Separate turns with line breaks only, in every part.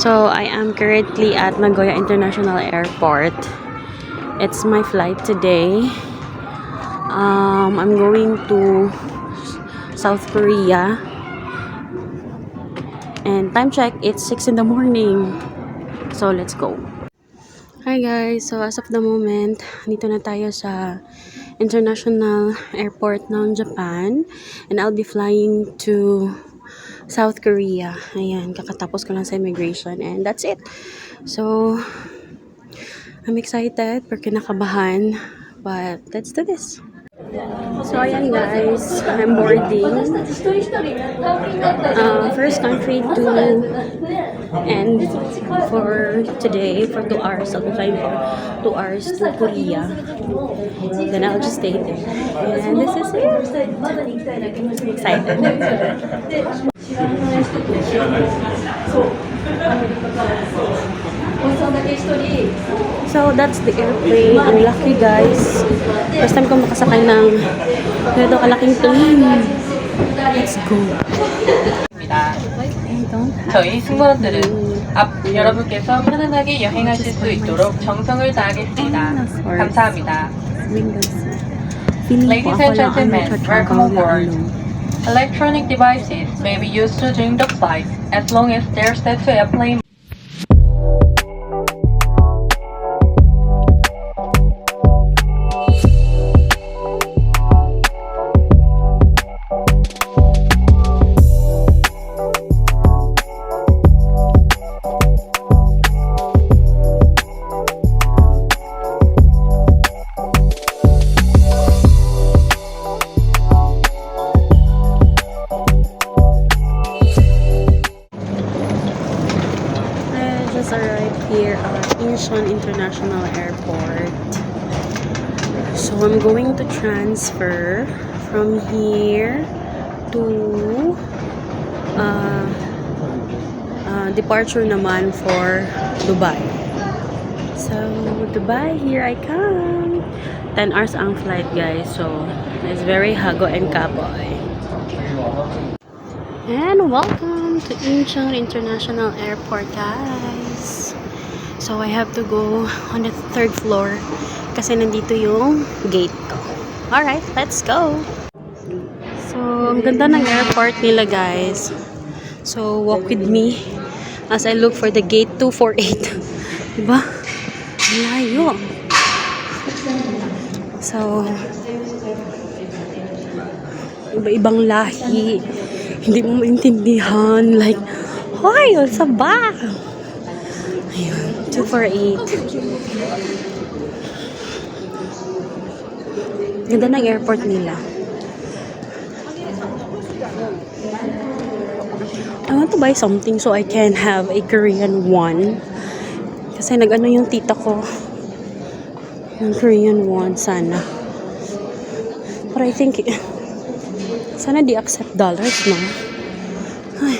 So, I am currently at Nagoya International Airport. It's my flight today. I'm going to South Korea. And time check, it's 6 in the morning. So, let's go. Hi guys, so as of the moment, dito na tayo sa International Airport ng Japan. And I'll be flying to South Korea. Ayan, kakatapos ko lang sa immigration and that's it. So, I'm excited, pero kinakabahan, but let's do this. So, ayan guys, I'm boarding. First country to end for today, for 2 hours. I'll be flying for 2 hours to Korea. Then I'll just stay there. And this is it. Excited. So, that's the airplane. Ang lucky guys. First time ko makasakay ng ganito kalaking plane. Let's go.
저희 승무원들은 여러분께서 편안하게 여행하실 수 있도록 정성을 다하겠습니다. 감사합니다. Ladies and gentlemen, welcome aboard. Electronic devices may be used during the flight as long as they're set to airplane.
Arrived here at Incheon International Airport. So I'm going to transfer from here to departure naman for Dubai. So Dubai, here I come. 10 hours ang flight guys, so it's very hago and kaboy. And welcome to Incheon International Airport, guys. So I have to go on the 3rd floor kasi nandito yung gate ko. Alright, let's go. So, ang ganda ng airport nila, guys. So, walk with me as I look for the gate 248. Diba? Layo. So, iba-ibang lahi. Hindi mo maintindihan. Like, hoy, sa ba? Ayun, 248. Ganda ng airport nila. I want to buy something so I can have a Korean won. Kasi nag-ano yung tita ko ng Korean won sana. But I think sana di accept dollars, no? Ay.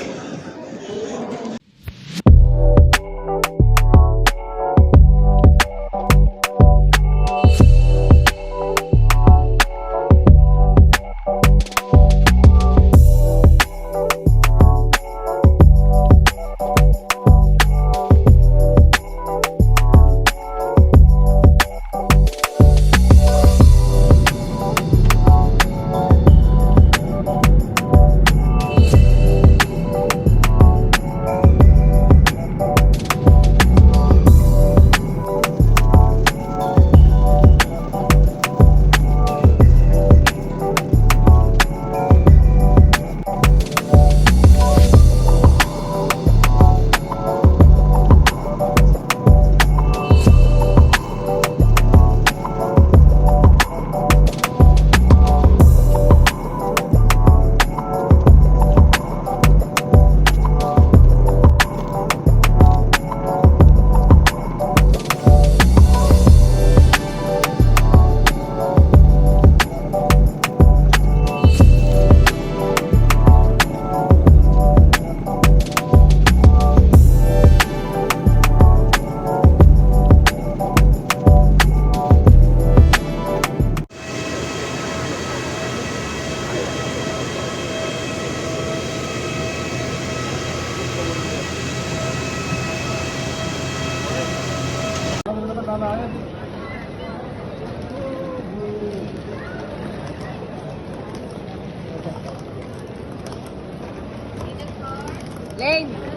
Lane!